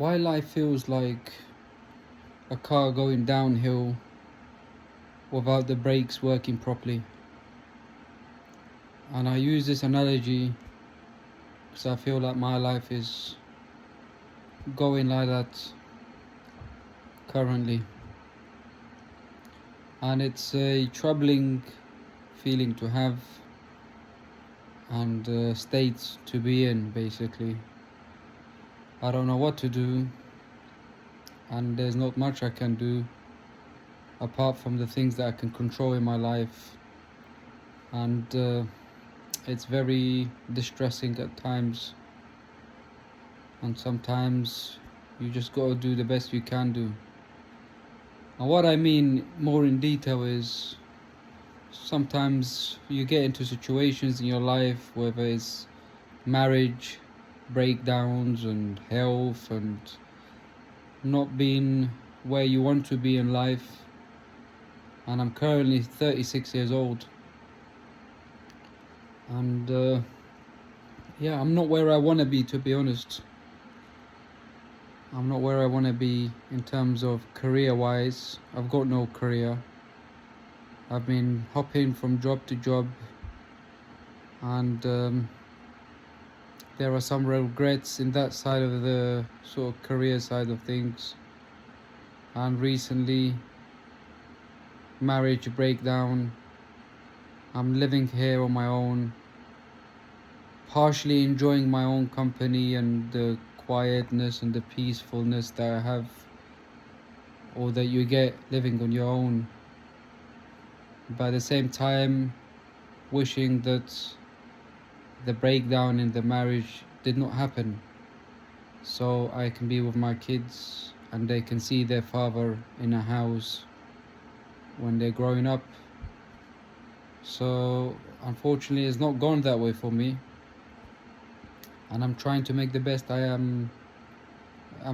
why life feels like a car going downhill without the brakes working properly. And I use this analogy because I feel like my life is going like that currently. And it's a troubling feeling to have and state to be in, basically. I don't know what to do, and there's not much I can do apart from the things that I can control in my life. And it's very distressing at times, and sometimes you just gotta do the best you can do. And what I mean more in detail is sometimes you get into situations in your life, whether it's marriage breakdowns and health and not being where you want to be in life. And I'm currently 36 years old, and I'm not where I want to be, to be honest. I'm not where I want to be in terms of career wise. I've got no career. I've been hopping from job to job, and there are some regrets in that side of the sort of career side of things. And recently, marriage breakdown. I'm living here on my own, partially enjoying my own company and the quietness and the peacefulness that I have, or that you get living on your own. But at the same time, wishing that the breakdown in the marriage did not happen, so I can be with my kids and they can see their father in a house when they're growing up. So unfortunately it's not gone that way for me, and I'm trying to make the best I'm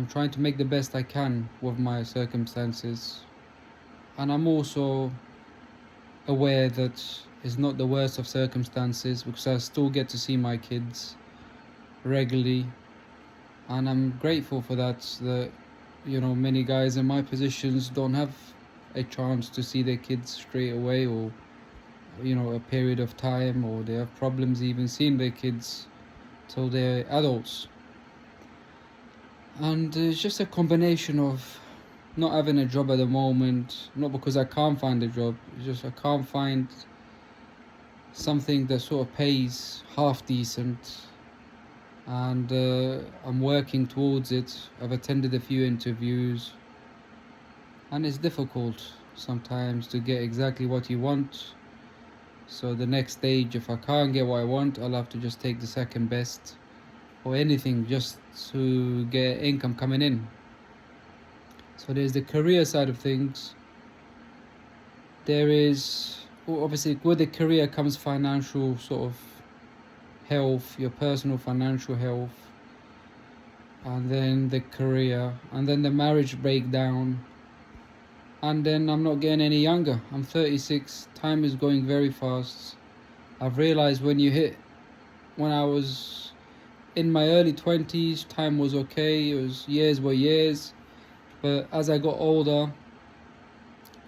trying to make the best I can with my circumstances. And I'm also aware that it's not the worst of circumstances, because I still get to see my kids regularly, and I'm grateful for that. That many guys in my positions don't have a chance to see their kids straight away, or a period of time, or they have problems even seeing their kids till they're adults. And it's just a combination of not having a job at the moment, not because I can't find a job, it's just I can't find something that sort of pays half decent. And I'm working towards it. I've attended a few interviews, and it's difficult sometimes to get exactly what you want. So the next stage, if I can't get what I want, I'll have to just take the second best, or anything just to get income coming in. So there's the career side of things. There is, obviously, with the career comes financial sort of health, your personal financial health, and then the career, and then the marriage breakdown, and then I'm not getting any younger. I'm 36. Time is going very fast. I've realized when I was in my early 20s, time was okay. It was years were years. But as I got older,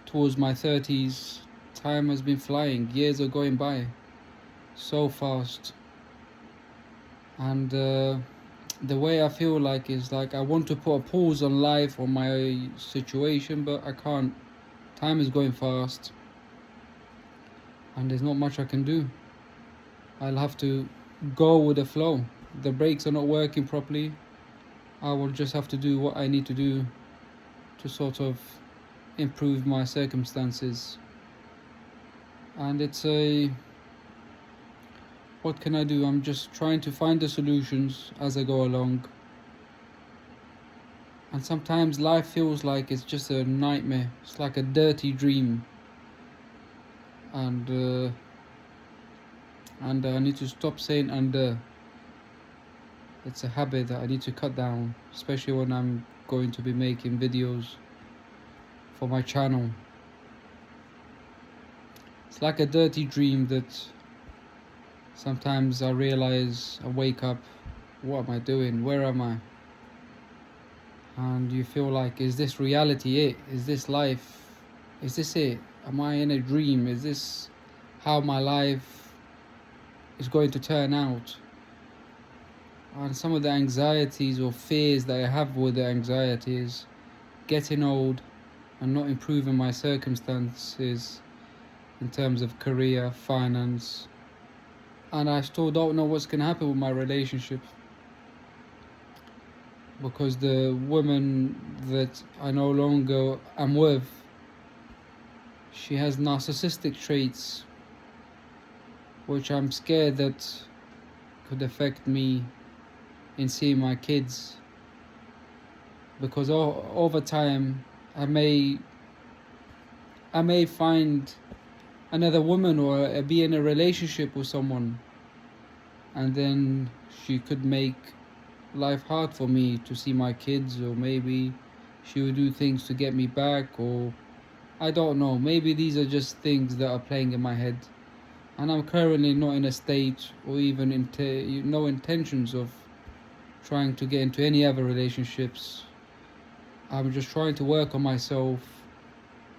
towards my 30s, time has been flying. Years are going by so fast. And the way I feel like is like I want to put a pause on life, on my situation, but I can't. Time is going fast, and there's not much I can do. I'll have to go with the flow. The brakes are not working properly. I will just have to do what I need to do to sort of improve my circumstances. And what can I do? I'm just trying to find the solutions as I go along. And sometimes life feels like it's just a nightmare. It's like a dirty dream. And I need to stop saying under. It's a habit that I need to cut down, especially when I'm going to be making videos for my channel. It's like a dirty dream that sometimes I realize, I wake up, what am I doing? Where am I? and you feel like, is this reality it? Is this life? Is this it? Am I in a dream? Is this how my life is going to turn out? And some of the anxieties or fears that I have with the anxiety is getting old and not improving my circumstances in terms of career, finance, and I still don't know what's going to happen with my relationship, because the woman that I no longer am with, she has narcissistic traits, which I'm scared that could affect me in seeing my kids, because over time I may find another woman or be in a relationship with someone, and then she could make life hard for me to see my kids, or maybe she would do things to get me back, or I don't know, maybe these are just things that are playing in my head, and I'm currently not in a state or even no intentions of trying to get into any other relationships. I'm just trying to work on myself,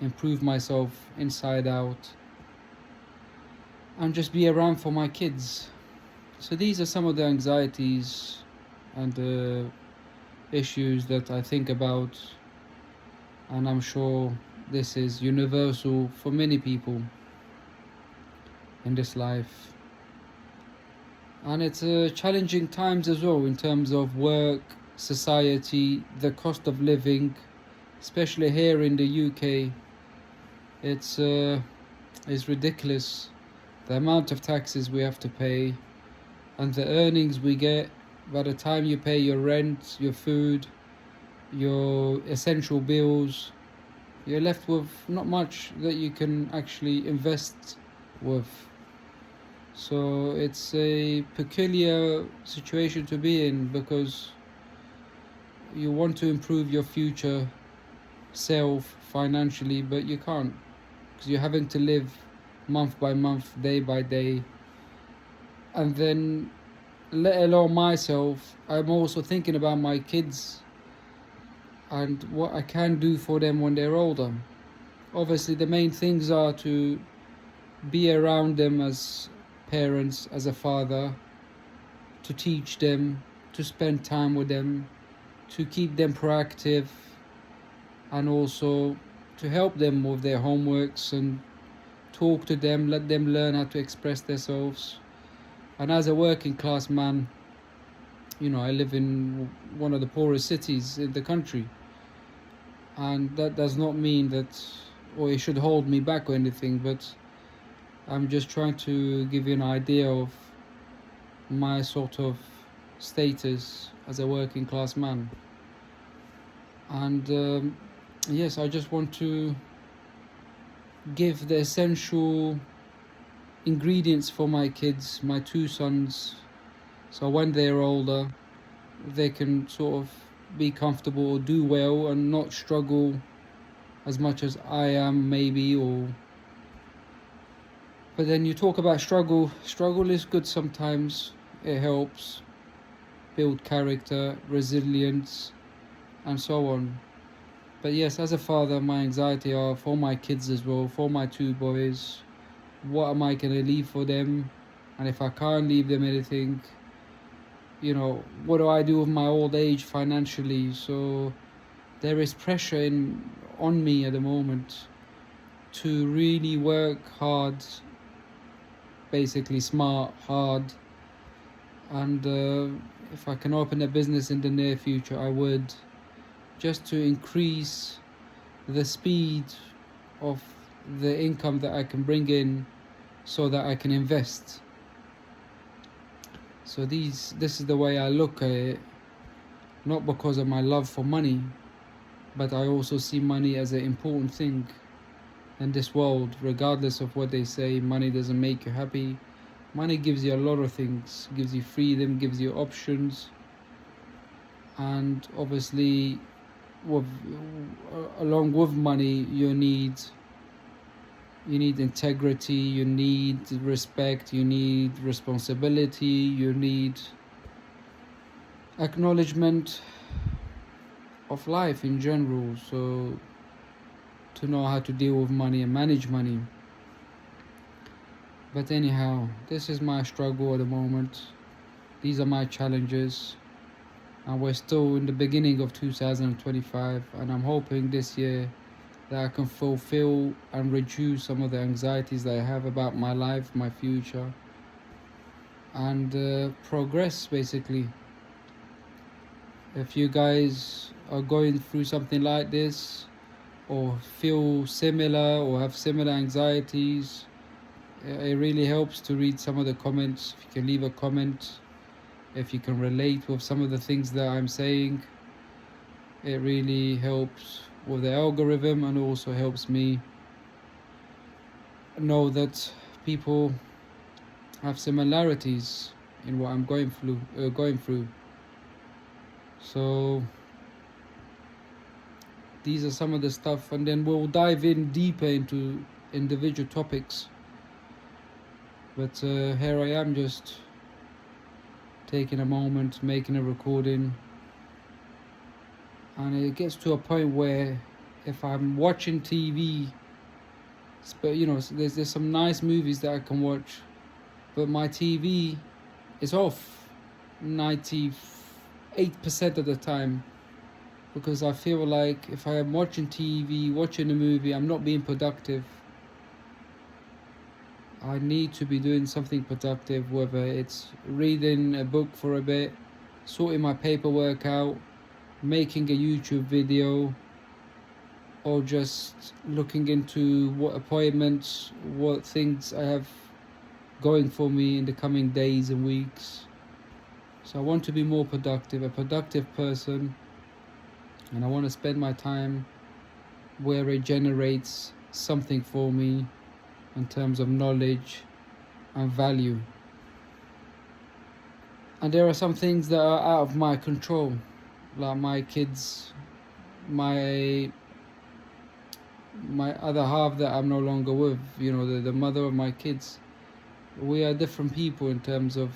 improve myself inside out, and just be around for my kids. So these are some of the anxieties and issues that I think about, and I'm sure this is universal for many people in this life. And it's challenging times as well in terms of work, society, the cost of living, especially here in the UK. It's ridiculous, the amount of taxes we have to pay and the earnings we get. By the time you pay your rent, your food, your essential bills, you're left with not much that you can actually invest with. So it's a peculiar situation to be in, because you want to improve your future self financially, but you can't, because you're having to live month by month, day by day. And then, let alone myself, I'm also thinking about my kids and what I can do for them when they're older. Obviously, the main things are to be around them as parents, as a father, to teach them, to spend time with them, to keep them proactive, and also to help them with their homeworks and talk to them, let them learn how to express themselves. And as a working class man, I live in one of the poorest cities in the country, and that does not mean that, or it should hold me back or anything, but I'm just trying to give you an idea of my sort of status as a working class man. And yes, I just want to give the essential ingredients for my kids, my two sons, so when they're older they can sort of be comfortable or do well and not struggle as much as I am, maybe. But then you talk about struggle is good sometimes. It helps build character, resilience, and so on. But yes, as a father, my anxiety are for my kids as well, for my two boys. What am I going to leave for them? And if I can't leave them anything, what do I do with my old age financially? So there is pressure on me at the moment to really work hard, basically smart, hard. And if I can open a business in the near future, I would, just to increase the speed of the income that I can bring in, so that I can invest. So this is the way I look at it, not because of my love for money, but I also see money as an important thing in this world. Regardless of what they say, money doesn't make you happy. Money gives you a lot of things, gives you freedom, gives you options, and obviously along with money you need integrity, you need respect, you need responsibility, you need acknowledgement of life in general. So to know how to deal with money and manage money. But anyhow, this is my struggle at the moment. These are my challenges. And we're still in the beginning of 2025, and I'm hoping this year that I can fulfill and reduce some of the anxieties that I have about my life, my future, and progress basically. If you guys are going through something like this, or feel similar, or have similar anxieties, it really helps to read some of the comments. If you can leave a comment, if you can relate with some of the things that I'm saying, it really helps with the algorithm, and also helps me know that people have similarities in what I'm going through. So these are some of the stuff, and then we'll dive in deeper into individual topics. But here I am, just taking a moment, making a recording, and it gets to a point where if I'm watching TV, but there's some nice movies that I can watch, but my TV is off 98% of the time, because I feel like if I am watching TV, watching a movie, I'm not being productive. I need to be doing something productive, whether it's reading a book for a bit, sorting my paperwork out, making a YouTube video, or just looking into what appointments, what things I have going for me in the coming days and weeks. So I want to be more productive, a productive person, and I want to spend my time where it generates something for me in terms of knowledge and value. And there are some things that are out of my control, like my kids, my other half that I'm no longer with, the mother of my kids. We are different people in terms of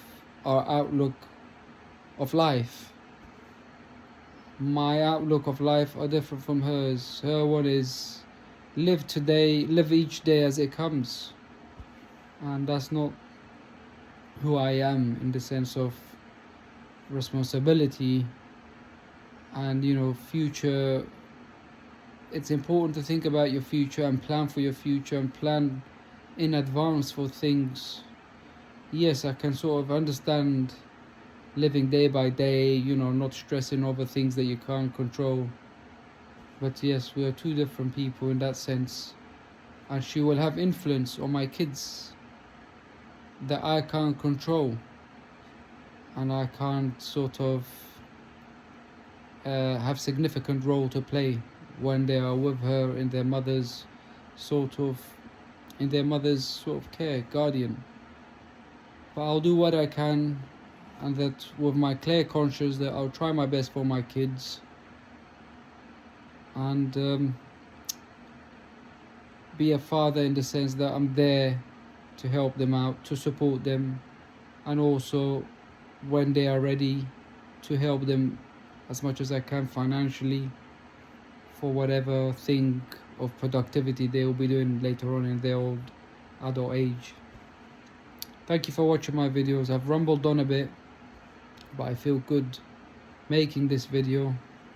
our outlook of life. My outlook of life are different from hers. Her one is live each day as it comes. And that's not who I am, in the sense of responsibility and future. It's important to think about your future and plan for your future and plan in advance for things. Yes, I can sort of understand living day by day, not stressing over things that you can't control. But yes, we are two different people in that sense. And she will have influence on my kids that I can't control. And I can't sort of have significant role to play when they are with her in their mother's sort of care, guardian. But I'll do what I can, and that with my clear conscience that I'll try my best for my kids, and be a father in the sense that I'm there to help them out, to support them, and also when they are ready to help them as much as I can financially for whatever thing of productivity they will be doing later on in their old adult age. Thank you for watching my videos. I've rumbled on a bit, but I feel good making this video.